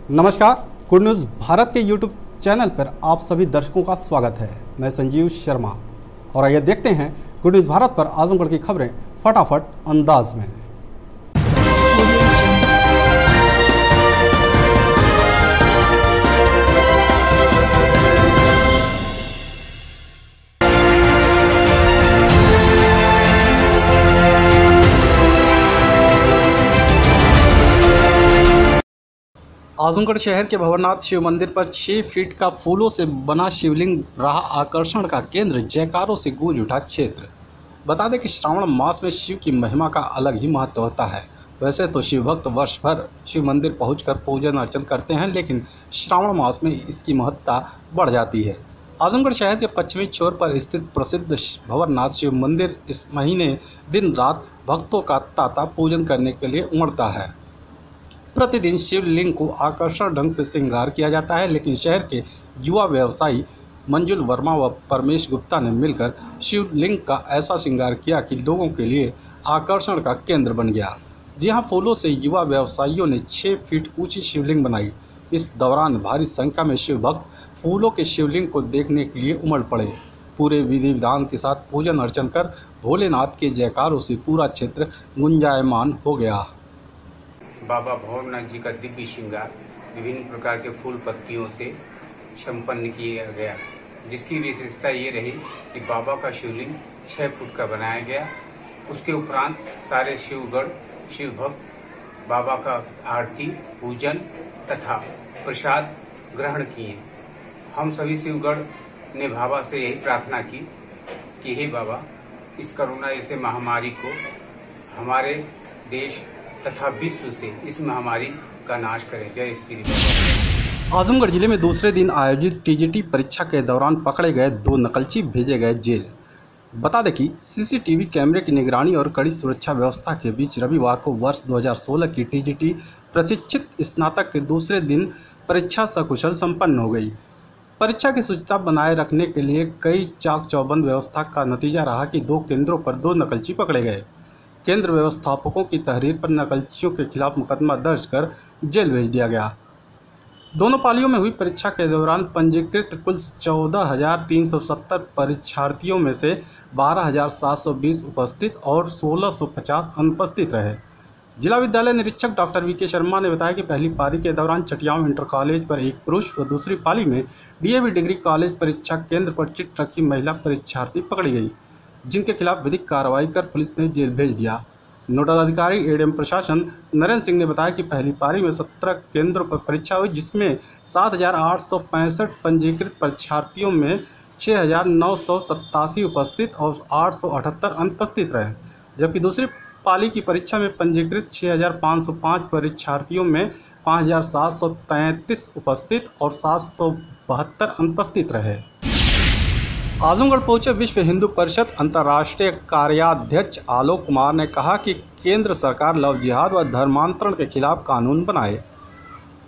नमस्कार, good news Bharat के YouTube channel पर आप सभी दर्शकों का स्वागत है। मैं संजीव शर्मा और आइए देखते हैं गुड न्यूज़ भारत पर आजमगढ़ की खबरें फटाफट अंदाज में। आजमगढ़ शहर के भंवरनाथ शिव मंदिर पर 6 फीट का फूलों से बना शिवलिंग रहा आकर्षण का केंद्र, जयकारों से गूंज उठा क्षेत्र। बता दें कि श्रावण मास में शिव की महिमा का अलग ही महत्व होता है। वैसे तो शिव भक्त वर्ष भर शिव मंदिर पहुंचकर पूजन अर्चन करते हैं, लेकिन श्रावण मास में इसकी महत्ता बढ़ जाती है। आजमगढ़ शहर के पश्चिमी छोर पर स्थित प्रसिद्ध भंवरनाथ शिव मंदिर इस महीने दिन रात भक्तों का तांता पूजन करने के लिए उमड़ता है। प्रतिदिन शिवलिंग को आकर्षक ढंग से श्रृंगार किया जाता है, लेकिन शहर के युवा व्यवसायी मंजुल वर्मा व परमेश गुप्ता ने मिलकर शिवलिंग का ऐसा श्रृंगार किया कि लोगों के लिए आकर्षण का केंद्र बन गया। जी हां, फूलों से युवा व्यवसायियों ने 6 फीट ऊंची शिवलिंग बनाई। इस दौरान भारी संख्या में शिव भक्त फूलों के शिवलिंग को देखने के लिए उमड़ पड़े। पूरे विधि विधान के साथ पूजन अर्चन कर भोलेनाथ के जयकारों से पूरा क्षेत्र गुंजायमान हो गया। बाबा भंवरनाथ जी का दिव्य श्रृंगार विभिन्न प्रकार के फूल पत्तियों से संपन्न किया गया, जिसकी विशेषता ये रही कि बाबा का शिवलिंग 6 फुट का बनाया गया। उसके उपरांत सारे शिवगढ़ शिव भक्त बाबा का आरती पूजन तथा प्रसाद ग्रहण किए। हम सभी शिवगढ़ ने बाबा से यही प्रार्थना की कि हे बाबा, इस कोरोना जैसे महामारी को हमारे देश तथा विश्व से इस महामारी का नाश करें। जय श्री बाबा। आजमगढ़ जिले में दूसरे दिन आयोजित टीजीटी परीक्षा के दौरान पकड़े गए 2 नकलची भेजे गए जेल। बता दें कि सीसीटीवी कैमरे की निगरानी और कड़ी सुरक्षा व्यवस्था के बीच रविवार को वर्ष 2016 की टीजीटी प्रशिक्षित स्नातक के दूसरे दिन परीक्षा सकुशल संपन्न हो गई। परीक्षा की शुचिता बनाए रखने के लिए कई चाक चौबंद व्यवस्था का नतीजा रहा कि 2 केंद्रों पर 2 नकलची पकड़े गए। केंद्र व्यवस्थापकों की तहरीर पर नकलचियों के खिलाफ मुकदमा दर्ज कर जेल भेज दिया गया। दोनों पालियों में हुई परीक्षा के दौरान पंजीकृत कुल 14,370 परीक्षार्थियों में से 12,720 उपस्थित और 1,650 अनुपस्थित रहे। जिला विद्यालय निरीक्षक डॉक्टर वीके शर्मा ने बताया कि पहली पारी के दौरान चटियाम इंटर कॉलेज पर 1 पुरुष व दूसरी पाली में डीएवी डिग्री कॉलेज परीक्षा केंद्र पर चिट रखी महिला परीक्षार्थी पकड़ी गई, जिनके खिलाफ विधिक कार्रवाई कर पुलिस ने जेल भेज दिया। नोडल अधिकारी एडीएम प्रशासन नरेंद्र सिंह ने बताया कि पहली पारी में 17 केंद्रों पर परीक्षा हुई, जिसमें 7,865 पंजीकृत परीक्षार्थियों में 6,987 उपस्थित और 878 अनुपस्थित रहे, जबकि दूसरी पाली की परीक्षा में पंजीकृत 6,505 परीक्षार्थियों में 5,733 उपस्थित और 772 अनुपस्थित रहे। आजमगढ़ पहुंचे विश्व हिंदू परिषद अंतर्राष्ट्रीय कार्याध्यक्ष आलोक कुमार ने कहा कि केंद्र सरकार लव जिहाद व धर्मांतरण के खिलाफ कानून बनाए।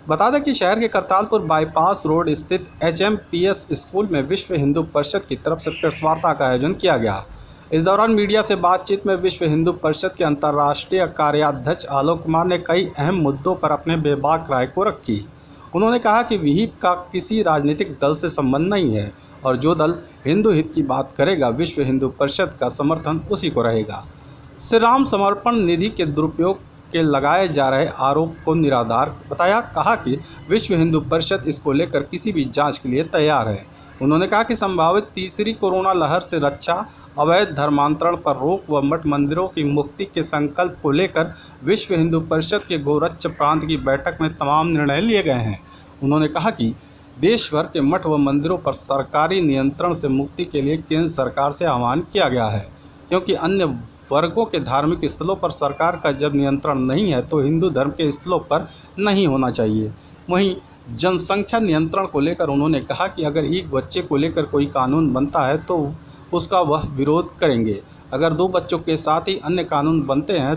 बता दें कि शहर के करतालपुर बाईपास रोड स्थित HMPS स्कूल में विश्व हिंदू परिषद की तरफ से प्रेस वार्ता का आयोजन किया गया। इस दौरान मीडिया से बातचीत में विश्व हिंदू परिषद के अंतर्राष्ट्रीय कार्याध्यक्ष आलोक कुमार ने कई अहम मुद्दों पर अपने बेबाक राय को रखी। उन्होंने कहा कि विहिप का किसी राजनीतिक दल से संबंध नहीं है और जो दल हिंदू हित की बात करेगा, विश्व हिंदू परिषद का समर्थन उसी को रहेगा। श्री राम समर्पण निधि के दुरुपयोग के लगाए जा रहे आरोप को निराधार बताया। कहा कि विश्व हिंदू परिषद इसको लेकर किसी भी जांच के लिए तैयार है। उन्होंने कहा कि संभावित तीसरी कोरोना लहर से रक्षा, अवैध धर्मांतरण पर रोक व मठ मंदिरों की मुक्ति के संकल्प को लेकर विश्व हिंदू परिषद के गोरक्ष प्रांत की बैठक में तमाम निर्णय लिए गए हैं। उन्होंने कहा कि देश भर के मठ व मंदिरों पर सरकारी नियंत्रण से मुक्ति के लिए केंद्र सरकार से आह्वान किया गया है, क्योंकि अन्य वर्गों के धार्मिक स्थलों पर सरकार का जब नियंत्रण नहीं है तो हिंदू धर्म के स्थलों पर नहीं होना चाहिए। वहीं जनसंख्या नियंत्रण को लेकर उन्होंने कहा कि अगर एक बच्चे को लेकर कोई कानून बनता है तो उसका वह विरोध करेंगे, अगर 2 बच्चों के साथ ही अन्य कानून बनते हैं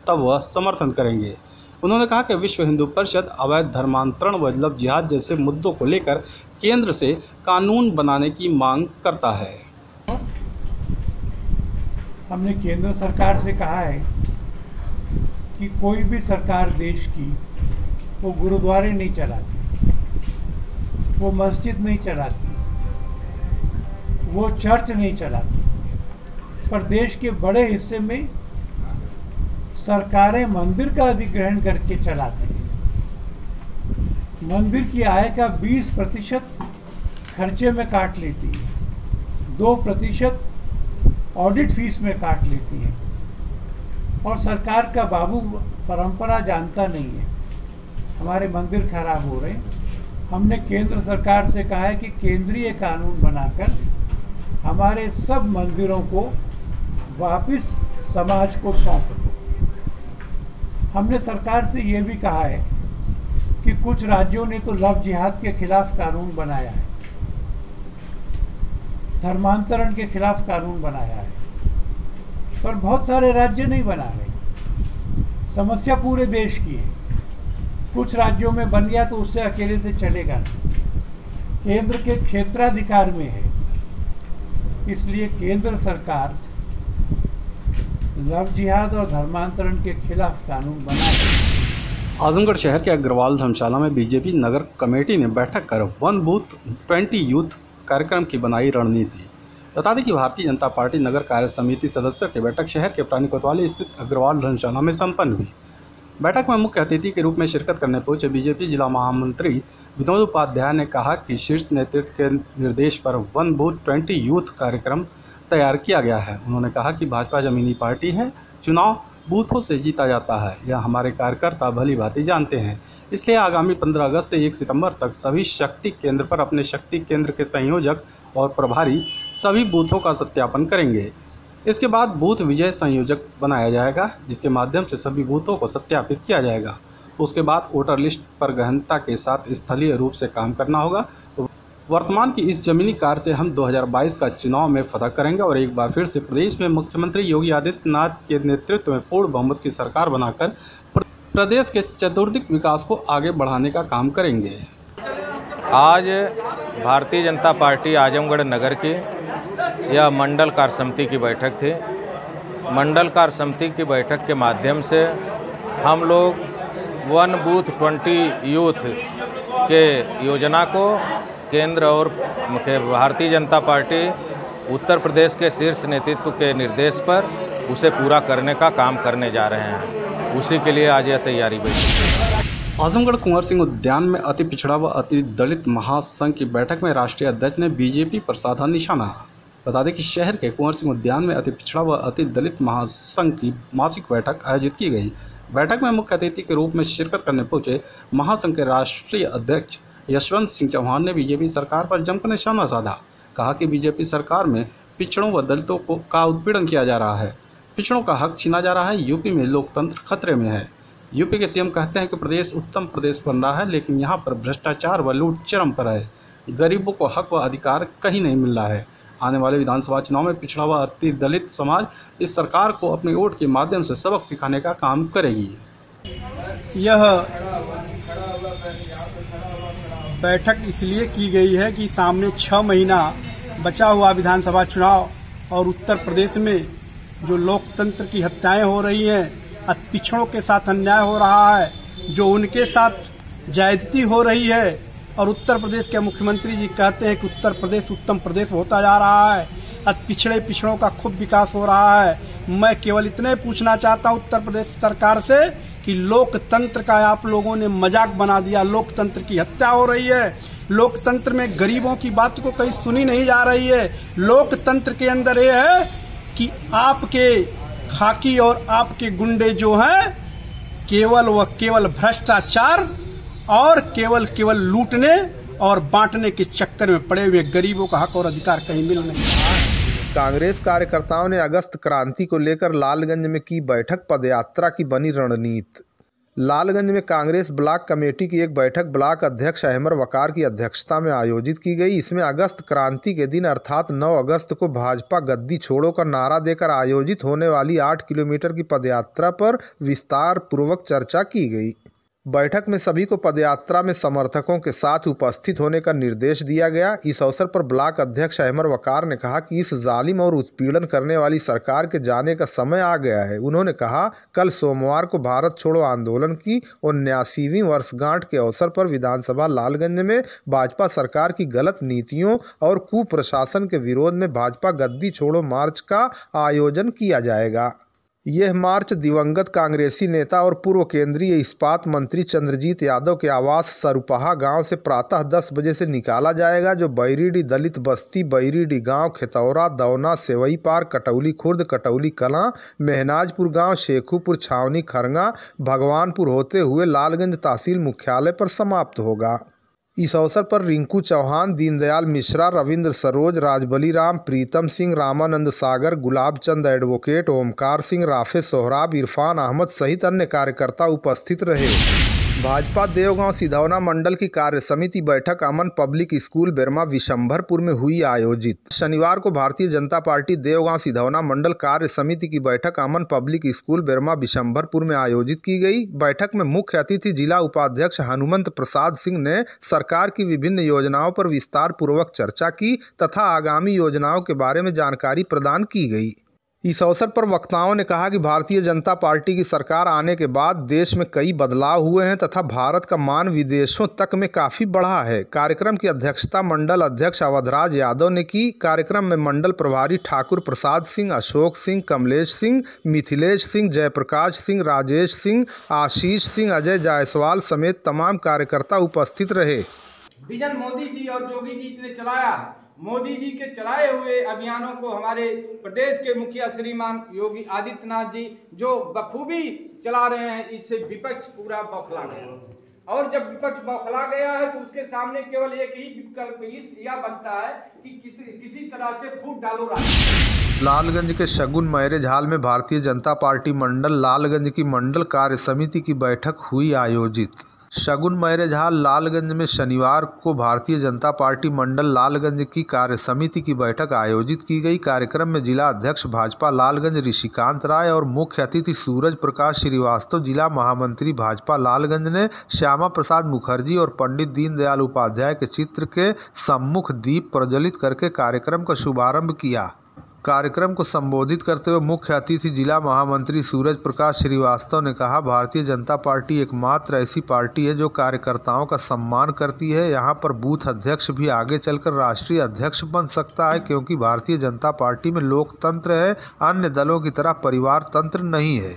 तब वह समर्थन करेंगे। उन्होंने कहा कि विश्व हिंदू परिषद अवैध धर्मांतरण व लव जिहाद जैसे मुद्दों को लेकर केंद्र से कानून बनाने की मांग करता है। हमने केंद्र सरकार से कहा है कि कोई भी सरकार देश की वो गुरुद्वारे नहीं चलाती, वो मस्जिद नहीं चलाती, वो चर्च नहीं चलाती, पर देश के बड़े हिस्से में सरकारें मंदिर का अधिग्रहण करके चलाती हैं। मंदिर की आय का 20% खर्चे में काट लेती है, 2% ऑडिट फीस में काट लेती है, और सरकार का बाबू परंपरा जानता नहीं है। हमारे मंदिर खराब हो रहे हैं। हमने केंद्र सरकार से कहा है कि केंद्रीय कानून बनाकर हमारे सब मंदिरों को वापस समाज को सौंप दो। हमने सरकार से ये भी कहा है कि कुछ राज्यों ने तो लव जिहाद के खिलाफ कानून बनाया है, धर्मांतरण के खिलाफ कानून बनाया है, पर बहुत सारे राज्य नहीं बना रहे। समस्या पूरे देश की है। कुछ राज्यों में बन गया तो उससे अकेले से चलेगा नहीं, केंद्र के क्षेत्राधिकार में है। इसलिए केंद्र सरकार लव जिहाद और धर्मांतरण के खिलाफ कानून बना। आजमगढ़ शहर के अग्रवाल धर्मशाला में बीजेपी नगर कमेटी ने बैठक कर 1 बूथ 20 यूथ कार्यक्रम की बनाई रणनीति। बता दें कि भारतीय जनता पार्टी नगर कार्य समिति सदस्यों की बैठक शहर के पुरानी कोतवाली स्थित अग्रवाल धर्मशाला में संपन्न हुई। बैठक में मुख्य अतिथि के रूप में शिरकत करने पहुंचे बीजेपी जिला महामंत्री विनोद उपाध्याय ने कहा कि शीर्ष नेतृत्व के निर्देश पर 1 बूथ 20 यूथ कार्यक्रम तैयार किया गया है। उन्होंने कहा कि भाजपा जमीनी पार्टी है, चुनाव बूथों से जीता जाता है, यह हमारे कार्यकर्ता भली भांति जानते हैं। इसलिए आगामी 15 अगस्त से 1 सितंबर तक सभी शक्ति केंद्र पर अपने शक्ति केंद्र के संयोजक और प्रभारी सभी बूथों का सत्यापन करेंगे। इसके बाद बूथ विजय संयोजक बनाया जाएगा, जिसके माध्यम से सभी बूथों को सत्यापित किया जाएगा। उसके बाद वोटर लिस्ट पर गहनता के साथ स्थलीय रूप से काम करना होगा। वर्तमान की इस जमीनी कार्य से हम 2022 का चुनाव में फतह करेंगे और एक बार फिर से प्रदेश में मुख्यमंत्री योगी आदित्यनाथ के नेतृत्व में पूर्ण बहुमत की सरकार बनाकर प्रदेश के चतुर्दिक विकास को आगे बढ़ाने का काम करेंगे। आज भारतीय जनता पार्टी आजमगढ़ नगर की यह मंडल कार्य समिति की बैठक थी। मंडल कार्य समिति की बैठक के माध्यम से हम लोग 1 बूथ 20 यूथ के योजना को केंद्र और भारतीय जनता पार्टी उत्तर प्रदेश के शीर्ष नेतृत्व के निर्देश पर उसे पूरा करने का काम करने जा रहे हैं। उसी के लिए आज यह तैयारी बैठी। आजमगढ़ कुंवर सिंह उद्यान में अति पिछड़ा व अति दलित महासंघ की बैठक में राष्ट्रीय अध्यक्ष ने बीजेपी पर साधा निशाना। बता दें कि शहर के कुंवर सिंह उद्यान में अति पिछड़ा व अति दलित महासंघ की मासिक बैठक आयोजित की गई। बैठक में मुख्य अतिथि के रूप में शिरकत करने पहुंचे महासंघ के राष्ट्रीय अध्यक्ष यशवंत सिंह चौहान ने बीजेपी सरकार पर जमकर निशाना साधा। कहा कि बीजेपी सरकार में पिछड़ों व दलितों का उत्पीड़न किया जा रहा है, पिछड़ों का हक छीना जा रहा है। यूपी में लोकतंत्र खतरे में है। यूपी के सीएम कहते हैं कि प्रदेश उत्तम प्रदेश बन रहा है, लेकिन यहाँ पर भ्रष्टाचार व लूट चरम पर है। गरीबों को हक व अधिकार कहीं नहीं मिल रहा है। आने वाले विधानसभा चुनाव में पिछड़ा व अति दलित समाज इस सरकार को अपने वोट के माध्यम से सबक सिखाने का काम करेगी। यह बैठक इसलिए की गई है कि सामने 6 महीना बचा हुआ विधानसभा चुनाव और उत्तर प्रदेश में जो लोकतंत्र की हत्याएं हो रही हैं, पिछड़ों के साथ अन्याय हो रहा है, जो उनके साथ ज्यादती हो रही है, और उत्तर प्रदेश के मुख्यमंत्री जी कहते हैं कि उत्तर प्रदेश उत्तम प्रदेश होता जा रहा है, पिछड़ों का खूब विकास हो रहा है। मैं केवल इतने पूछना चाहता हूं उत्तर प्रदेश सरकार से कि लोकतंत्र का आप लोगों ने मजाक बना दिया। लोकतंत्र की हत्या हो रही है। लोकतंत्र में गरीबों की बात को कहीं सुनी नहीं जा रही है। लोकतंत्र के अंदर ये है कि आपके खाकी और आपके गुंडे जो हैं केवल भ्रष्टाचार और केवल लूटने और बांटने के चक्कर में पड़े हुए, गरीबों का हक और अधिकार कहीं मिल नहीं रहा है। कांग्रेस कार्यकर्ताओं ने अगस्त क्रांति को लेकर लालगंज में की बैठक, पदयात्रा की बनी रणनीति। लालगंज में कांग्रेस ब्लॉक कमेटी की एक बैठक ब्लॉक अध्यक्ष अहमद वकार की अध्यक्षता में आयोजित की गई। इसमें अगस्त क्रांति के दिन अर्थात 9 अगस्त को भाजपा गद्दी छोड़ो का नारा देकर आयोजित होने वाली 8 किलोमीटर की पदयात्रा पर विस्तार पूर्वक चर्चा की गई। बैठक में सभी को पदयात्रा में समर्थकों के साथ उपस्थित होने का निर्देश दिया गया। इस अवसर पर ब्लॉक अध्यक्ष अहमर वकार ने कहा कि इस जालिम और उत्पीड़न करने वाली सरकार के जाने का समय आ गया है। उन्होंने कहा, कल सोमवार को भारत छोड़ो आंदोलन की 79वीं वर्षगांठ के अवसर पर विधानसभा लालगंज में भाजपा सरकार की गलत नीतियों और कुप्रशासन के विरोध में भाजपा गद्दी छोड़ो मार्च का आयोजन किया जाएगा। यह मार्च दिवंगत कांग्रेसी नेता और पूर्व केंद्रीय इस्पात मंत्री चंद्रजीत यादव के आवास सरुपहा गांव से प्रातः 10 बजे से निकाला जाएगा, जो बैरीडी दलित बस्ती, बैरीडी गांव, खेतौरा, दौना, सेवई पार, कटौली खुर्द, कटौली कलां, मेहनाजपुर गांव, शेखुपुर छावनी, खरगा, भगवानपुर होते हुए लालगंज तहसील मुख्यालय पर समाप्त होगा। इस अवसर पर रिंकू चौहान, दीनदयाल मिश्रा, रविंद्र सरोज, राजबली राम, प्रीतम सिंह, रामानंद सागर, गुलाब चंद एडवोकेट, ओमकार सिंह, राफे सोहराब, इरफान अहमद सहित अन्य कार्यकर्ता उपस्थित रहे। भाजपा देवगांव सिधौना मंडल की कार्य समिति बैठक अमन पब्लिक स्कूल बेरमा विशंभरपुर में हुई आयोजित। शनिवार को भारतीय जनता पार्टी देवगांव सिधौना मंडल कार्य समिति की बैठक अमन पब्लिक स्कूल बेरमा विशंभरपुर में आयोजित की गई। बैठक में मुख्य अतिथि जिला उपाध्यक्ष हनुमंत प्रसाद सिंह ने सरकार की विभिन्न योजनाओं पर विस्तार पूर्वक चर्चा की तथा आगामी योजनाओं के बारे में जानकारी प्रदान की गई। इस अवसर पर वक्ताओं ने कहा कि भारतीय जनता पार्टी की सरकार आने के बाद देश में कई बदलाव हुए हैं तथा भारत का मान विदेशों तक में काफ़ी बढ़ा है। कार्यक्रम की अध्यक्षता मंडल अध्यक्ष अवधराज यादव ने की। कार्यक्रम में मंडल प्रभारी ठाकुर प्रसाद सिंह, अशोक सिंह, कमलेश सिंह, मिथिलेश सिंह, जयप्रकाश सिंह, राजेश सिंह, आशीष सिंह, अजय जायसवाल समेत तमाम कार्यकर्ता उपस्थित रहे। विजन मोदी जी और योगी जी ने चलाया, मोदी जी के चलाए हुए अभियानों को हमारे प्रदेश के मुखिया श्रीमान योगी आदित्यनाथ जी जो बखूबी चला रहे हैं, इससे विपक्ष पूरा बौखला गया। और जब विपक्ष बौखला गया है तो उसके सामने केवल एक ही विकल्प यह बनता है कि किसी तरह से फूट डालो राजनीति। लालगंज के शगुन मैरिज हॉल में भारतीय जनता पार्टी मंडल लालगंज की मंडल कार्य समिति की बैठक हुई आयोजित। शगुन मैरिज हॉल लालगंज में शनिवार को भारतीय जनता पार्टी मंडल लालगंज की कार्य समिति की बैठक आयोजित की गई। कार्यक्रम में जिला अध्यक्ष भाजपा लालगंज ऋषिकांत राय और मुख्य अतिथि सूरज प्रकाश श्रीवास्तव, जिला महामंत्री भाजपा लालगंज ने श्यामा प्रसाद मुखर्जी और पंडित दीनदयाल उपाध्याय के चित्र के सम्मुख दीप प्रज्वलित करके कार्यक्रम का शुभारंभ किया। कार्यक्रम को संबोधित करते हुए मुख्य अतिथि जिला महामंत्री सूरज प्रकाश श्रीवास्तव ने कहा, भारतीय जनता पार्टी एकमात्र ऐसी पार्टी है जो कार्यकर्ताओं का सम्मान करती है। यहाँ पर बूथ अध्यक्ष भी आगे चलकर राष्ट्रीय अध्यक्ष बन सकता है, क्योंकि भारतीय जनता पार्टी में लोकतंत्र है, अन्य दलों की तरह परिवार तंत्र नहीं है।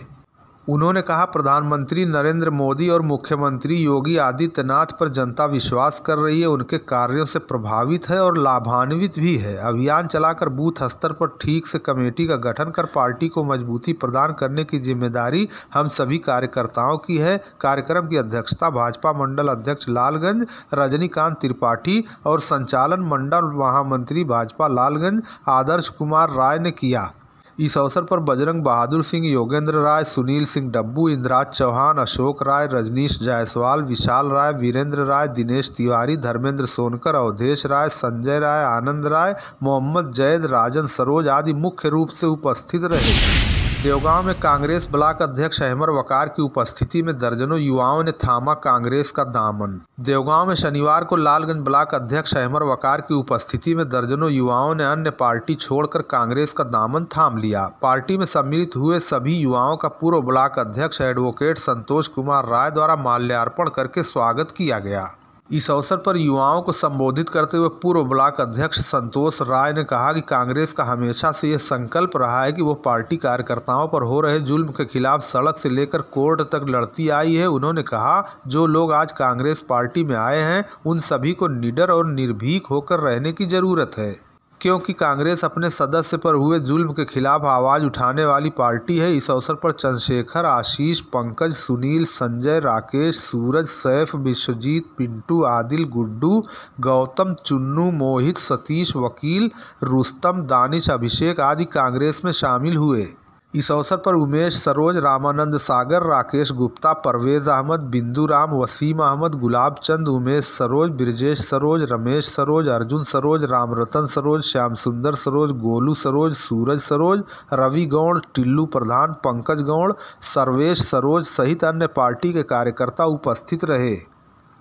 उन्होंने कहा, प्रधानमंत्री नरेंद्र मोदी और मुख्यमंत्री योगी आदित्यनाथ पर जनता विश्वास कर रही है, उनके कार्यों से प्रभावित है और लाभान्वित भी है। अभियान चलाकर बूथ स्तर पर ठीक से कमेटी का गठन कर पार्टी को मजबूती प्रदान करने की जिम्मेदारी हम सभी कार्यकर्ताओं की है। कार्यक्रम की अध्यक्षता भाजपा मंडल अध्यक्ष लालगंज रजनीकांत त्रिपाठी और संचालन मंडल महामंत्री भाजपा लालगंज आदर्श कुमार राय ने किया। इस अवसर पर बजरंग बहादुर सिंह, योगेंद्र राय, सुनील सिंह डब्बू, इंद्राज चौहान, अशोक राय, रजनीश जायसवाल, विशाल राय, वीरेंद्र राय, दिनेश तिवारी, धर्मेंद्र सोनकर, अवधेश राय, संजय राय, आनंद राय, मोहम्मद जैद, राजन सरोज आदि मुख्य रूप से उपस्थित रहे। देवगांव में कांग्रेस ब्लॉक अध्यक्ष अहमर वकार की उपस्थिति में दर्जनों युवाओं ने थामा कांग्रेस का दामन। देवगांव में शनिवार को लालगंज ब्लॉक अध्यक्ष अहमर वकार की उपस्थिति में दर्जनों युवाओं ने अन्य पार्टी छोड़कर कांग्रेस का दामन थाम लिया। पार्टी में सम्मिलित हुए सभी युवाओं का पूर्व ब्लॉक अध्यक्ष एडवोकेट संतोष कुमार राय द्वारा माल्यार्पण करके स्वागत किया गया। इस अवसर पर युवाओं को संबोधित करते हुए पूर्व ब्लॉक अध्यक्ष संतोष राय ने कहा कि कांग्रेस का हमेशा से यह संकल्प रहा है कि वो पार्टी कार्यकर्ताओं पर हो रहे जुल्म के खिलाफ सड़क से लेकर कोर्ट तक लड़ती आई है। उन्होंने कहा, जो लोग आज कांग्रेस पार्टी में आए हैं उन सभी को निडर और निर्भीक होकर रहने की जरूरत है, क्योंकि कांग्रेस अपने सदस्य पर हुए जुल्म के खिलाफ आवाज़ उठाने वाली पार्टी है। इस अवसर पर चंद्रशेखर, आशीष, पंकज, सुनील, संजय, राकेश, सूरज, सैफ, विश्वजीत, पिंटू, आदिल, गुड्डू, गौतम, चुन्नू, मोहित, सतीश, वकील, रुस्तम, दानिश, अभिषेक आदि कांग्रेस में शामिल हुए। इस अवसर पर उमेश सरोज, रामानंद सागर, राकेश गुप्ता, परवेज अहमद, बिंदु राम, वसीम अहमद, गुलाब चंद, उमेश सरोज, ब्रिजेश सरोज, रमेश सरोज, अर्जुन सरोज, रामरतन सरोज, श्याम सुंदर सरोज, गोलू सरोज, सूरज सरोज, रवि गौड़, टिल्लू प्रधान, पंकज गौड़, सर्वेश सरोज सहित अन्य पार्टी के कार्यकर्ता उपस्थित रहे।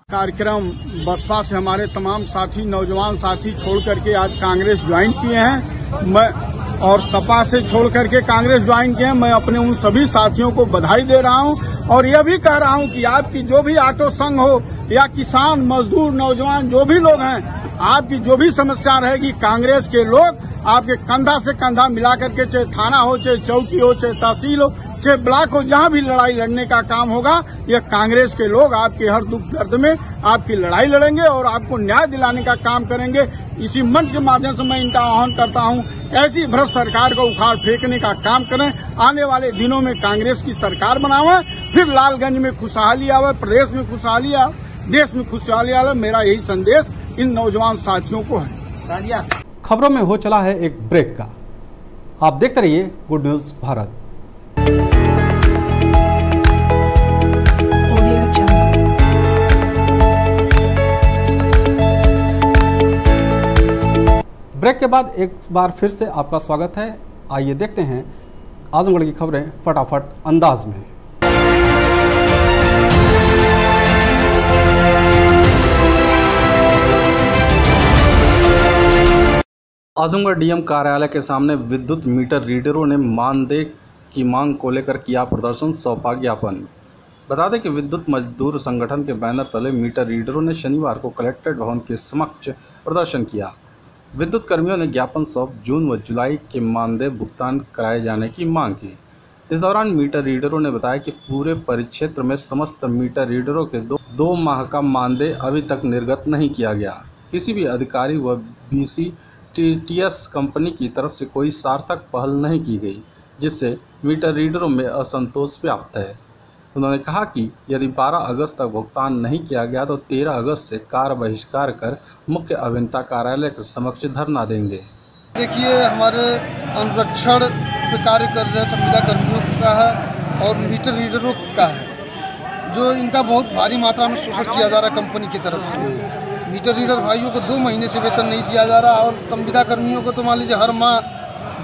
कार्यक्रम बसपा से हमारे तमाम साथी, नौजवान साथी छोड़ करके आज कांग्रेस ज्वाइन किए हैं। और सपा से छोड़ करके कांग्रेस ज्वाइन किए हैं। मैं अपने उन सभी साथियों को बधाई दे रहा हूं और यह भी कह रहा हूं कि आपकी जो भी ऑटो संघ हो या किसान, मजदूर, नौजवान जो भी लोग हैं, आपकी जो भी समस्या रहेगी, कांग्रेस के लोग आपके कंधा से कंधा मिला करके, चाहे थाना हो, चाहे चौकी हो, चाहे तहसील हो, चाहे ब्लॉक हो, जहां भी लड़ाई लड़ने का काम होगा, यह कांग्रेस के लोग आपके हर दुख दर्द में आपकी लड़ाई लड़ेंगे और आपको न्याय दिलाने का काम करेंगे। इसी मंच के माध्यम से मैं इनका आह्वान करता हूं, ऐसी भ्रष्ट सरकार को उखाड़ फेंकने का काम करें। आने वाले दिनों में कांग्रेस की सरकार बनावे, फिर लालगंज में खुशहाली आवे, प्रदेश में खुशहाली आवे, देश में खुशहाली आवे। मेरा यही संदेश इन नौजवान साथियों को है। खबरों में हो चला है एक ब्रेक का। आप देखते रहिए गुड न्यूज भारत। ब्रेक के बाद एक बार फिर से आपका स्वागत है। आइए देखते हैं आजमगढ़ की खबरें फटाफट अंदाज में। आजमगढ़ डीएम कार्यालय के सामने विद्युत मीटर रीडरों ने मानदेय की मांग को लेकर किया प्रदर्शन, सौंपा ज्ञापन। बता दें कि विद्युत मजदूर संगठन के बैनर तले मीटर रीडरों ने शनिवार को कलेक्ट्रेट भवन के समक्ष प्रदर्शन किया। विद्युत कर्मियों ने ज्ञापन सौंप जून व जुलाई के मानदेय भुगतान कराए जाने की मांग की। इस दौरान मीटर रीडरों ने बताया कि पूरे परिक्षेत्र में समस्त मीटर रीडरों के दो माह का मानदेय अभी तक निर्गत नहीं किया गया। किसी भी अधिकारी व BCTS कंपनी की तरफ से कोई सार्थक पहल नहीं की गई, जिससे मीटर रीडरों में असंतोष व्याप्त है। उन्होंने कहा कि यदि 12 अगस्त तक भुगतान नहीं किया गया तो 13 अगस्त से कार्य बहिष्कार कर मुख्य अभियंता कार्यालय के समक्ष धरना देंगे। देखिए, हमारे अनुरक्षण पे कार्य कर रहे संविदा कर्मियों का है और मीटर रीडरों का है, जो इनका बहुत भारी मात्रा में शोषण किया जा रहा है कंपनी की तरफ से। मीटर रीडर भाइयों को 2 महीने से वेतन नहीं दिया जा रहा और संविदा कर्मियों को तो मान लीजिए हर माह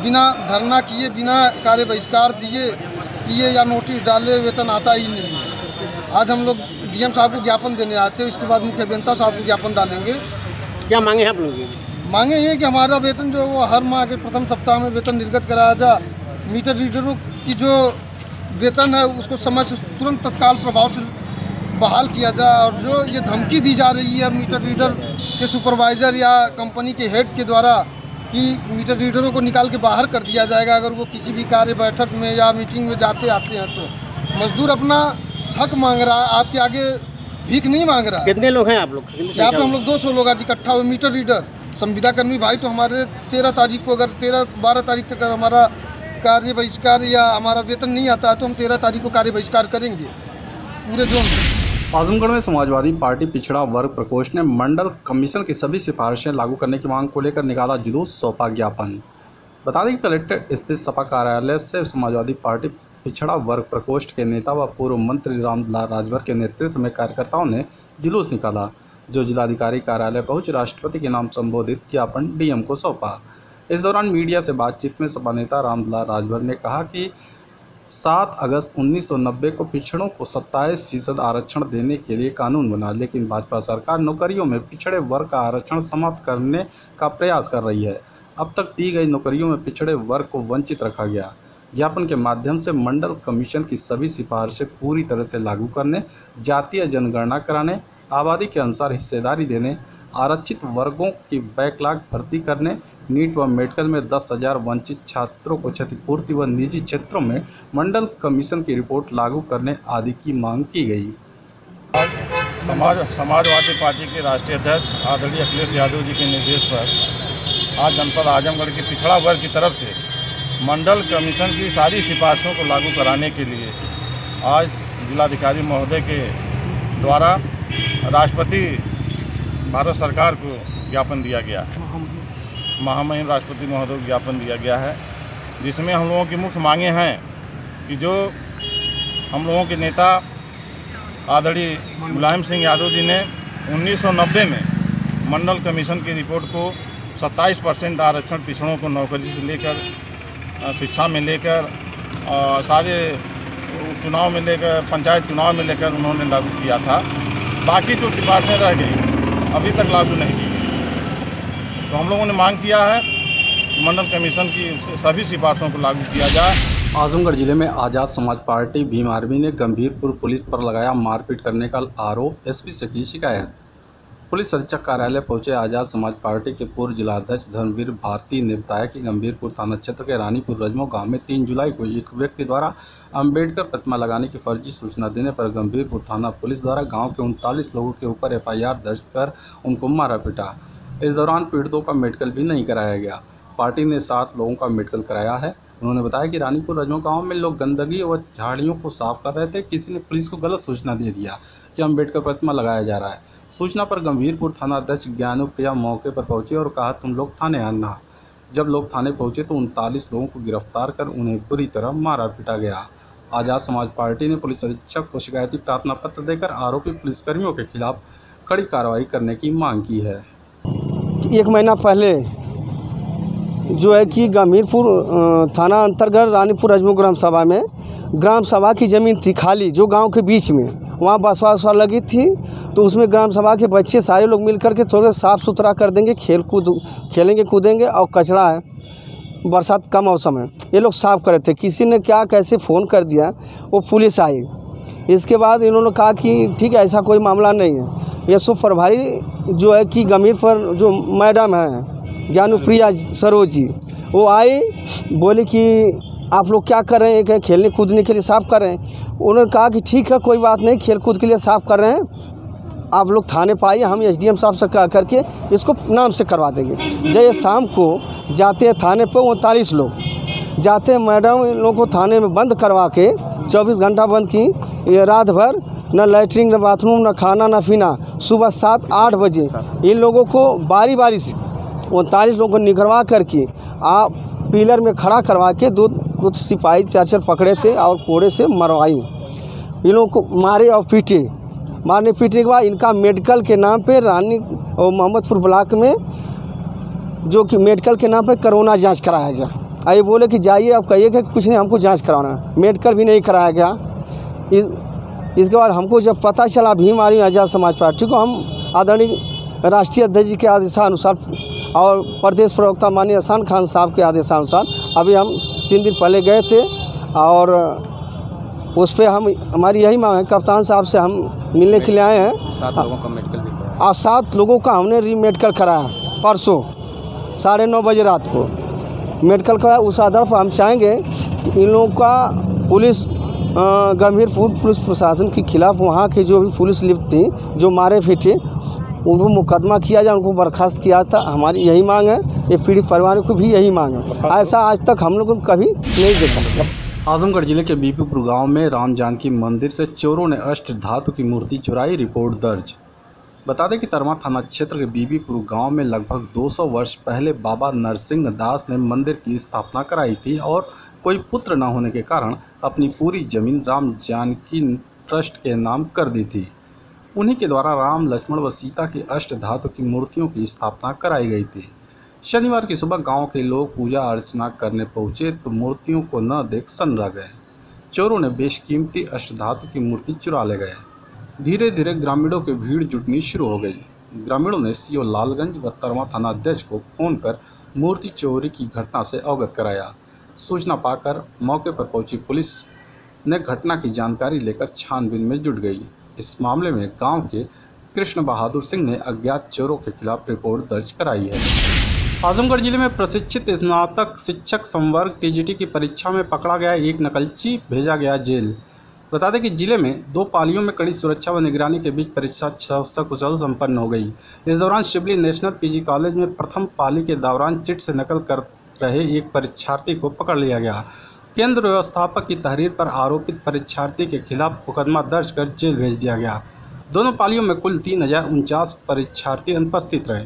बिना धरना किए, बिना कार्य बहिष्कार किए या नोटिस डाले वेतन आता ही नहीं है। आज हम लोग डीएम साहब को ज्ञापन देने आते हैं, इसके बाद मुख्य अभियंता साहब को ज्ञापन डालेंगे। क्या मांगे हैं आप लोग? मांगे ये कि हमारा वेतन जो वो हर माह के प्रथम सप्ताह में वेतन निर्गत कराया जाए। मीटर रीडरों की जो वेतन है उसको समय से तुरंत तत्काल प्रभाव से बहाल किया जाए। और जो ये धमकी दी जा रही है मीटर रीडर के सुपरवाइज़र या कंपनी के हेड के द्वारा कि मीटर रीडरों को निकाल के बाहर कर दिया जाएगा अगर वो किसी भी कार्य बैठक में या मीटिंग में आते हैं, तो मजदूर अपना हक मांग रहा है, आपके आगे भीख नहीं मांग रहा। कितने लोग हैं आप लोग? यहाँ पे हम लोग 200 लोग आज इकट्ठा हुए। मीटर रीडर संविदा कर्मी भाई तो हमारे 13 तारीख को, अगर 13-12 तारीख तक हमारा कार्य बहिष्कार या हमारा वेतन नहीं आता है तो हम 13 तारीख को कार्य बहिष्कार करेंगे पूरे जोन में। आजमगढ़ में समाजवादी पार्टी पिछड़ा वर्ग प्रकोष्ठ ने मंडल कमीशन की सभी सिफारिशें लागू करने की मांग को लेकर निकाला जुलूस, सौंपा ज्ञापन। बता दें कि कलेक्ट्रेट स्थित सपा कार्यालय से समाजवादी पार्टी पिछड़ा वर्ग प्रकोष्ठ के नेता व पूर्व मंत्री रामदुलार राजभर के नेतृत्व में कार्यकर्ताओं ने जुलूस निकाला, जो जिलाधिकारी कार्यालय पहुंच राष्ट्रपति के नाम संबोधित ज्ञापन डीएम को सौंपा। इस दौरान मीडिया से बातचीत में सपा नेता रामदुलार राजभर ने कहा कि 7 अगस्त 1990 को पिछड़ों को 27% आरक्षण देने के लिए कानून बना, लेकिन भाजपा सरकार नौकरियों में पिछड़े वर्ग का आरक्षण समाप्त करने का प्रयास कर रही है। अब तक दी गई नौकरियों में पिछड़े वर्ग को वंचित रखा गया। ज्ञापन के माध्यम से मंडल कमीशन की सभी सिफारिशें पूरी तरह से लागू करने, जातीय जनगणना कराने, आबादी के अनुसार हिस्सेदारी देने, आरक्षित वर्गों की बैकलॉग भर्ती करने, नीट व मेडिकल में 10,000 वंचित छात्रों को क्षतिपूर्ति व निजी क्षेत्रों में मंडल कमीशन की रिपोर्ट लागू करने आदि की मांग की गई। समाजवादी पार्टी के राष्ट्रीय अध्यक्ष आदरणीय अखिलेश यादव जी के निर्देश पर आज जनपद आजमगढ़ के पिछड़ा वर्ग की तरफ से मंडल कमीशन की सारी सिफारिशों को लागू कराने के लिए आज जिलाधिकारी महोदय के द्वारा राष्ट्रपति भारत सरकार को ज्ञापन दिया गया है। महामहिम राष्ट्रपति महोदय को ज्ञापन दिया गया है जिसमें हम लोगों की मुख्य मांगे हैं कि जो हम लोगों के नेता आदरणीय मुलायम सिंह यादव जी ने 1990 में मंडल कमीशन की रिपोर्ट को 27% आरक्षण पिछड़ों को नौकरी से लेकर शिक्षा में लेकर सारे चुनाव में लेकर पंचायत चुनाव में लेकर उन्होंने लागू किया था। बाकी जो सिफारिशें रह गई अभी तक लागू नहीं की गई। तो हम लोगों ने मांग किया है कि मंडल कमीशन की सभी सिफारिशों को लागू किया जाए। आजमगढ़ जिले में आज़ाद समाज पार्टी भीम आर्मी ने गंभीरपुर पुलिस पर लगाया मारपीट करने का आरोप, एसपी से की शिकायत। पुलिस अधीक्षक कार्यालय पहुंचे आज़ाद समाज पार्टी के पूर्व जिलाध्यक्ष धर्मवीर भारती ने बताया कि गंभीरपुर थाना क्षेत्र के रानीपुर रजमो गांव में 3 जुलाई को एक व्यक्ति द्वारा अंबेडकर प्रतिमा लगाने की फर्जी सूचना देने पर गंभीरपुर थाना पुलिस द्वारा गांव के 39 लोगों के ऊपर FIR दर्ज कर उनको मारा पीटा। इस दौरान पीड़ितों का मेडिकल भी नहीं कराया गया। पार्टी ने 7 लोगों का मेडिकल कराया है। उन्होंने बताया कि रानीपुर रजमो गांव में लोग गंदगी और झाड़ियों को साफ कर रहे थे। किसी ने पुलिस को गलत सूचना दे दिया कि अंबेडकर प्रतिमा लगाया जा रहा है। सूचना पर गंभीरपुर थाना अध्यक्ष ज्ञानुप्रिया मौके पर पहुंचे और कहा तुम लोग थाने आना। जब लोग थाने पहुंचे तो 39 लोगों को गिरफ्तार कर उन्हें बुरी तरह मारा पीटा गया। आज़ाद समाज पार्टी ने पुलिस अधीक्षक को शिकायती प्रार्थना पत्र देकर आरोपी पुलिसकर्मियों के खिलाफ कड़ी कार्रवाई करने की मांग की है। 1 महीना पहले जो है कि गंभीरपुर थाना अंतर्गत रानीपुर रजमो ग्राम सभा में ग्राम सभा की ज़मीन थी खाली, जो गांव के बीच में वहाँ बसवा लगी थी। तो उसमें ग्राम सभा के बच्चे सारे लोग मिल कर के थोड़े साफ़ सुथरा कर देंगे, खेलेंगे कूदेंगे। और कचरा है, बरसात का मौसम है, ये लोग साफ़ कर रहे थे। किसी ने क्या कैसे फ़ोन कर दिया, वो पुलिस आई। इसके बाद इन्होंने कहा कि ठीक है, ऐसा कोई मामला नहीं है। ये सब प्रभारी जो है कि गंभीरपुर जो मैडम है ज्ञानुप्रिया सरोज जी, वो आई, बोले कि आप लोग क्या कर रहे हैं, खेलने कूदने के लिए साफ़ कर रहे हैं। उन्होंने कहा कि ठीक है, कोई बात नहीं, खेल कूद के लिए साफ़ कर रहे हैं, आप लोग थाने पर आइए, हम SDM साहब से कह करके इसको नाम से करवा देंगे। जब शाम को जाते हैं थाने पर 39 लोग जाते हैं, मैडम इन लोगों को थाने में बंद करवा के 24 घंटा बंद की। ये रात भर न लैट्रिन, न बाथरूम, न खाना, न पीना। सुबह 7-8 बजे इन लोगों को बारी बारी से 39 लोगों को निकलवा करके आप पिलर में खड़ा करवा के दो सिपाही 4 पकड़े थे और कोड़े से मरवाई। इन लोगों को मारे और पीटे। मारने पीटने के बाद इनका मेडिकल के नाम पे रानी और मोहम्मदपुर ब्लॉक में जो कि मेडिकल के नाम पे कोरोना जांच कराया गया। आइए बोले कि जाइए, आप कहिएगा कि कुछ नहीं, हमको जांच कराना है। मेडिकल भी नहीं कराया गया। इसके बाद हमको जब पता चला भीम आर्मी आज़ाद समाज पार्टी को, हम आदरणीय राष्ट्रीय अध्यक्ष जी के आदेशानुसार और प्रदेश प्रवक्ता माननीय हसन खान साहब के आदेशानुसार अभी हम 3 दिन पहले गए थे और उस पर हमारी यही मांग है, कप्तान साहब से हम मिलने के लिए आए हैं। 7 लोगों का मेडिकल भी कराया और 7 लोगों का हमने मेडिकल कराया। परसों 9:30 बजे रात को मेडिकल कराया। उस आधार पर हम चाहेंगे कि इन लोगों का पुलिस गंभीरपुर पुलिस प्रशासन के खिलाफ वहाँ के जो भी पुलिस लिप्त थी, जो मारे पीटे, उनको मुकदमा किया जाए, उनको बर्खास्त किया था। हमारी यही मांग है, ये पीड़ित परिवार को भी यही मांग है। ऐसा आज तक हम लोगों ने कभी नहीं देखा। आजमगढ़ जिले के बीपीपुर गांव में राम जानकी मंदिर से चोरों ने अष्ट धातु की मूर्ति चुराई, रिपोर्ट दर्ज। बता दें कि तरमा थाना क्षेत्र के बीबीपुर गांव में लगभग 200 वर्ष पहले बाबा नरसिंह दास ने मंदिर की स्थापना कराई थी और कोई पुत्र न होने के कारण अपनी पूरी जमीन राम जानकी ट्रस्ट के नाम कर दी थी। उन्हीं के द्वारा राम, लक्ष्मण व सीता की अष्ट धातु की मूर्तियों की स्थापना कराई गई थी। शनिवार की सुबह गांव के लोग पूजा अर्चना करने पहुंचे तो मूर्तियों को न देख सन्न रह गए। चोरों ने बेशकीमती अष्ट धातु की मूर्ति चुरा ले गए। धीरे धीरे ग्रामीणों की भीड़ जुटनी शुरू हो गई। ग्रामीणों ने सीओ लालगंज व तरमा थाना अध्यक्ष को फोन कर मूर्ति चोरी की घटना से अवगत कराया। सूचना पाकर मौके पर पहुंची पुलिस ने घटना की जानकारी लेकर छानबीन में जुट गई। इस मामले में गांव के कृष्ण बहादुर सिंह ने अज्ञात चोरों के खिलाफ रिपोर्ट दर्ज कराई है। आजमगढ़ जिले में प्रशिक्षित स्नातक शिक्षक संवर्ग TGT की परीक्षा में पकड़ा गया एक नकलची भेजा गया जेल। बता दें कि जिले में 2 पालियों में कड़ी सुरक्षा व निगरानी के बीच परीक्षा सकुशल संपन्न हो गई। इस दौरान शिवली नेशनल PG कॉलेज में प्रथम पाली के दौरान चिट से नकल कर रहे एक परीक्षार्थी को पकड़ लिया गया। केंद्र व्यवस्थापक की तहरीर पर आरोपित परीक्षार्थी के खिलाफ मुकदमा दर्ज कर जेल भेज दिया गया। दोनों पालियों में कुल 3049 परीक्षार्थी अनुपस्थित रहे।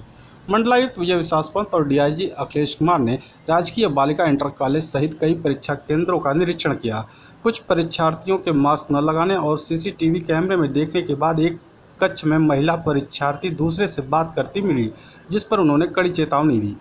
मंडलायुक्त विजय विश्वास पंत और डीआईजी अखिलेश कुमार ने राजकीय बालिका इंटर कॉलेज सहित कई परीक्षा केंद्रों का निरीक्षण किया। कुछ परीक्षार्थियों के मास्क न लगाने और सीसीटीवी कैमरे में देखने के बाद एक कक्ष में महिला परीक्षार्थी दूसरे से बात करती मिली, जिस पर उन्होंने कड़ी चेतावनी दी।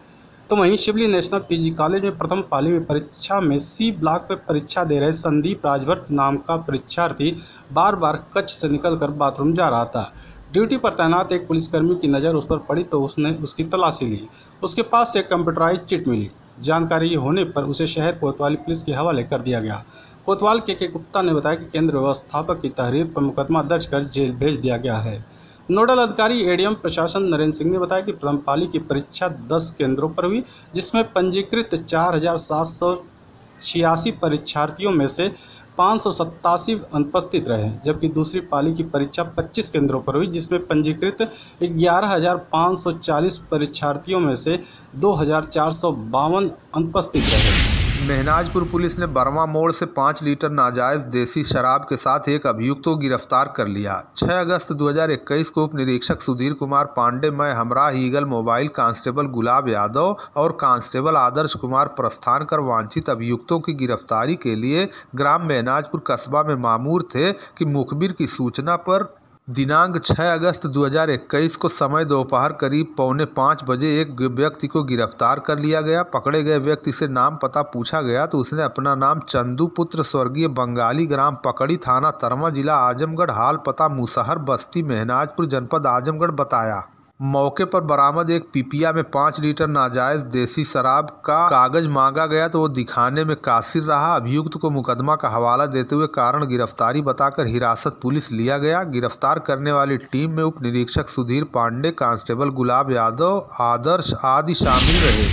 तो वहीं शिवली नेशनल पीजी कॉलेज में प्रथम पाली में परीक्षा में सी ब्लॉक में परीक्षा दे रहे संदीप राजभट्ट नाम का परीक्षार्थी बार बार कक्ष से निकलकर बाथरूम जा रहा था। ड्यूटी पर तैनात एक पुलिसकर्मी की नज़र उस पर पड़ी तो उसने उसकी तलाशी ली। उसके पास से कंप्यूटराइज चिट मिली। जानकारी होने पर उसे शहर कोतवाली पुलिस के हवाले कर दिया गया। कोतवाल के गुप्ता ने बताया कि केंद्र व्यवस्थापक की तहरीर पर मुकदमा दर्ज कर जेल भेज दिया गया है। नोडल अधिकारी एडीएम प्रशासन नरेंद्र सिंह ने बताया कि प्रथम पाली की परीक्षा 10 केंद्रों पर हुई, जिसमें पंजीकृत 4,786 परीक्षार्थियों में से 587 अनुपस्थित रहे, जबकि दूसरी पाली की परीक्षा 25 केंद्रों पर हुई, जिसमें पंजीकृत 11,540 परीक्षार्थियों में से 2,452 अनुपस्थित रहे। महनाजपुर पुलिस ने बर्मा मोड़ से 5 लीटर नाजायज देसी शराब के साथ एक अभियुक्त को गिरफ्तार कर लिया। 6 अगस्त 2021 को उप निरीक्षक सुधीर कुमार पांडे में हमराह eagle mobile constable Gulab Yadav और कांस्टेबल आदर्श कुमार प्रस्थान कर वांछित अभियुक्तों की गिरफ्तारी के लिए ग्राम महनाजपुर कस्बा में मामूर थे कि मुखबिर की सूचना पर दिनांक 6 अगस्त 2021 को समय दोपहर करीब 4:45 बजे एक व्यक्ति को गिरफ्तार कर लिया गया। पकड़े गए व्यक्ति से नाम पता पूछा गया तो उसने अपना नाम चंदू पुत्र स्वर्गीय बंगाली, ग्राम पकड़ी, थाना तरमा, जिला आजमगढ़, हाल पता मुसहर बस्ती महनाजपुर, जनपद आजमगढ़ बताया। मौके पर बरामद एक पिपिया में 5 लीटर नाजायज देसी शराब का कागज मांगा गया तो वो दिखाने में कासिर रहा। अभियुक्त को मुकदमा का हवाला देते हुए कारण गिरफ्तारी बताकर हिरासत पुलिस लिया गया। गिरफ्तार करने वाली टीम में उप निरीक्षक सुधीर पांडे, कांस्टेबल गुलाब यादव, आदर्श आदि शामिल रहे।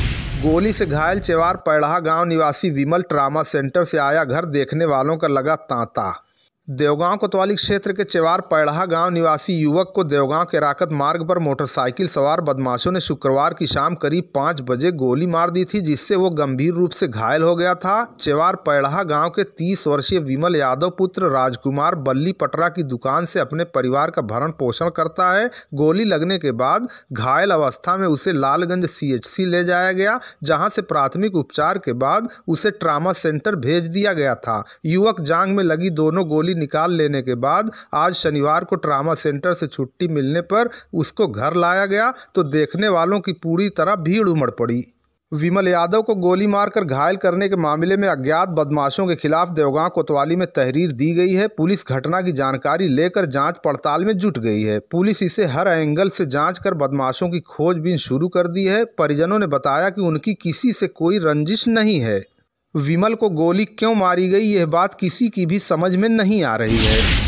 गोली से घायल चेवार पैड़हा गांव निवासी विमल ट्रामा सेंटर से आया घर देखने वालों का लगा तांता। देवगांव कोतवाली क्षेत्र के चेवार पैड़हा गांव निवासी युवक को देवगांव के राकत मार्ग पर मोटरसाइकिल सवार बदमाशों ने शुक्रवार की शाम करीब 5 बजे गोली मार दी थी, जिससे वो गंभीर रूप से घायल हो गया था। चेवार पैड़हा गांव के 30 वर्षीय विमल यादव पुत्र राजकुमार बल्ली पटरा की दुकान से अपने परिवार का भरण पोषण करता है। गोली लगने के बाद घायल अवस्था में उसे लालगंज CHC ले जाया गया, जहाँ से प्राथमिक उपचार के बाद उसे ट्रामा सेंटर भेज दिया गया था। युवक जांघ में लगी दोनों गोली निकाल लेने के बाद आज शनिवार को ट्रामा सेंटर से छुट्टी मिलने पर उसको घर लाया गया तो देखने वालों की पूरी तरह भीड़ उमड़ पड़ी। विमल यादव को गोली मारकर घायल करने के मामले में अज्ञात बदमाशों के खिलाफ देवगांव कोतवाली में तहरीर दी गई है। पुलिस घटना की जानकारी लेकर जांच पड़ताल में जुट गई है। पुलिस इसे हर एंगल से जांच कर बदमाशों की खोजबीन शुरू कर दी है। परिजनों ने बताया कि उनकी किसी से कोई रंजिश नहीं है। विमल को गोली क्यों मारी गई यह बात किसी की भी समझ में नहीं आ रही है।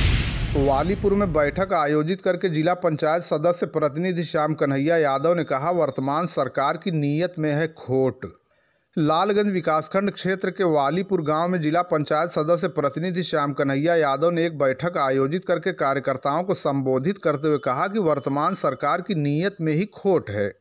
वालीपुर में बैठक आयोजित करके जिला पंचायत सदस्य प्रतिनिधि श्याम कन्हैया यादव ने कहा, वर्तमान सरकार की नीयत में है खोट। लालगंज विकासखंड क्षेत्र के वालीपुर गांव में जिला पंचायत सदस्य प्रतिनिधि श्याम कन्हैया यादव ने एक बैठक आयोजित करके कार्यकर्ताओं को संबोधित करते हुए कहा कि वर्तमान सरकार की नीयत में ही खोट है।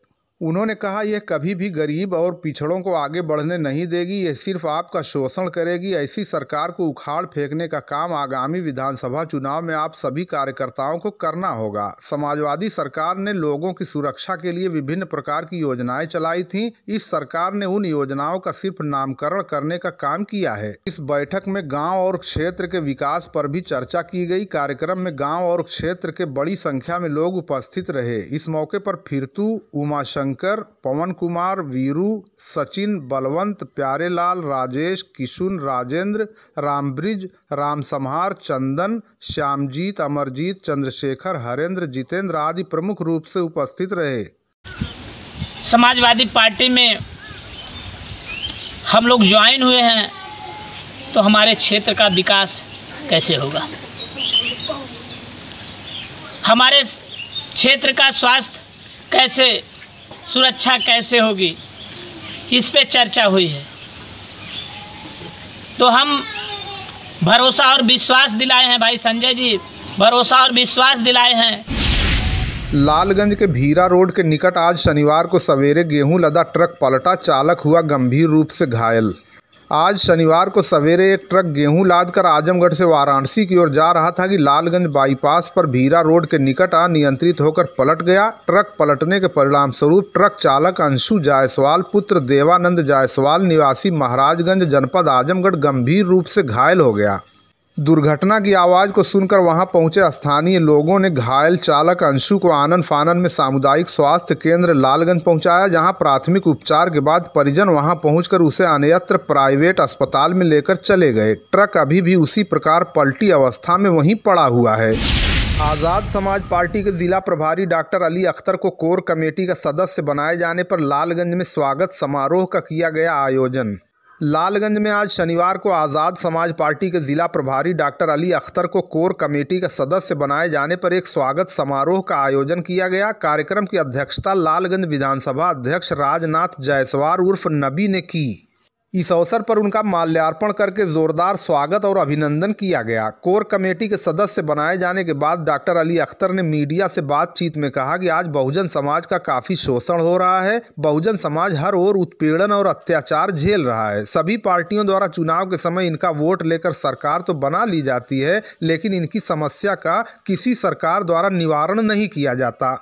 उन्होंने कहा, यह कभी भी गरीब और पिछड़ों को आगे बढ़ने नहीं देगी, यह सिर्फ आपका शोषण करेगी। ऐसी सरकार को उखाड़ फेंकने का काम आगामी विधानसभा चुनाव में आप सभी कार्यकर्ताओं को करना होगा। समाजवादी सरकार ने लोगों की सुरक्षा के लिए विभिन्न प्रकार की योजनाएं चलाई थीं। इस सरकार ने उन योजनाओं का सिर्फ नामकरण करने का काम किया है। इस बैठक में गाँव और क्षेत्र के विकास पर भी चर्चा की गई। कार्यक्रम में गाँव और क्षेत्र के बड़ी संख्या में लोग उपस्थित रहे। इस मौके पर फिरतू, उमाशंकर, पवन कुमार, वीरू, सचिन, बलवंत, प्यारेलाल, राजेश, किशुन, राजेंद्र, रामब्रिज, रामसम्हार, चंदन, श्यामजीत, अमरजीत, चंद्रशेखर, हरेंद्र, जितेंद्र आदि प्रमुख रूप से उपस्थित रहे। समाजवादी पार्टी में हम लोग ज्वाइन हुए हैं तो हमारे क्षेत्र का विकास कैसे होगा, हमारे क्षेत्र का स्वास्थ्य कैसे, सुरक्षा कैसे होगी, इस पे चर्चा हुई है। तो हम भरोसा और विश्वास दिलाए हैं, भाई संजय जी, भरोसा और विश्वास दिलाए हैं। लालगंज के भीरा रोड के निकट आज शनिवार को सवेरे गेहूं लदा ट्रक पलटा, चालक हुआ गंभीर रूप से घायल। आज शनिवार को सवेरे एक ट्रक गेहूं लादकर आजमगढ़ से वाराणसी की ओर जा रहा था कि लालगंज बाईपास पर भीरा रोड के निकट अनियंत्रित होकर पलट गया। ट्रक पलटने के परिणाम स्वरूप ट्रक चालक अंशु जायसवाल पुत्र देवानंद जायसवाल निवासी महाराजगंज जनपद आजमगढ़ गंभीर रूप से घायल हो गया। दुर्घटना की आवाज़ को सुनकर वहां पहुंचे स्थानीय लोगों ने घायल चालक अंशु को आनन फानन में सामुदायिक स्वास्थ्य केंद्र लालगंज पहुंचाया, जहां प्राथमिक उपचार के बाद परिजन वहां पहुंचकर उसे अन्यत्र प्राइवेट अस्पताल में लेकर चले गए। ट्रक अभी भी उसी प्रकार पलटी अवस्था में वहीं पड़ा हुआ है। आज़ाद समाज पार्टी के जिला प्रभारी डॉक्टर अली अख्तर को कोर कमेटी का सदस्य बनाए जाने पर लालगंज में स्वागत समारोह का किया गया आयोजन। लालगंज में आज शनिवार को आज़ाद समाज पार्टी के जिला प्रभारी डॉक्टर अली अख्तर को कोर कमेटी का सदस्य बनाए जाने पर एक स्वागत समारोह का आयोजन किया गया। कार्यक्रम की अध्यक्षता लालगंज विधानसभा अध्यक्ष राजनाथ जायसवाल उर्फ नबी ने की। इस अवसर पर उनका माल्यार्पण करके जोरदार स्वागत और अभिनंदन किया गया। कोर कमेटी के सदस्य बनाए जाने के बाद डॉक्टर अली अख्तर ने मीडिया से बातचीत में कहा कि आज बहुजन समाज का काफ़ी शोषण हो रहा है। बहुजन समाज हर ओर उत्पीड़न और अत्याचार झेल रहा है। सभी पार्टियों द्वारा चुनाव के समय इनका वोट लेकर सरकार तो बना ली जाती है, लेकिन इनकी समस्या का किसी सरकार द्वारा निवारण नहीं किया जाता।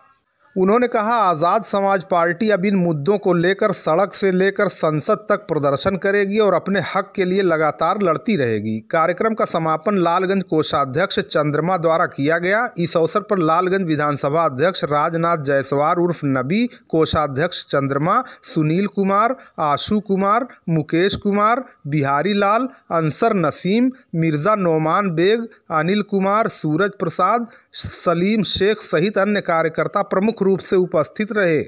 उन्होंने कहा, आज़ाद समाज पार्टी अब इन मुद्दों को लेकर सड़क से लेकर संसद तक प्रदर्शन करेगी और अपने हक के लिए लगातार लड़ती रहेगी। कार्यक्रम का समापन लालगंज कोषाध्यक्ष चंद्रमा द्वारा किया गया। इस अवसर पर लालगंज विधानसभा अध्यक्ष राजनाथ जायसवाल उर्फ नबी, कोषाध्यक्ष चंद्रमा, सुनील कुमार, आशु कुमार, मुकेश कुमार, बिहारी लाल, अंसर नसीम, मिर्ज़ा नोमान बेग, अनिल कुमार, सूरज प्रसाद, सलीम शेख सहित अन्य कार्यकर्ता प्रमुख रूप से उपस्थित रहे।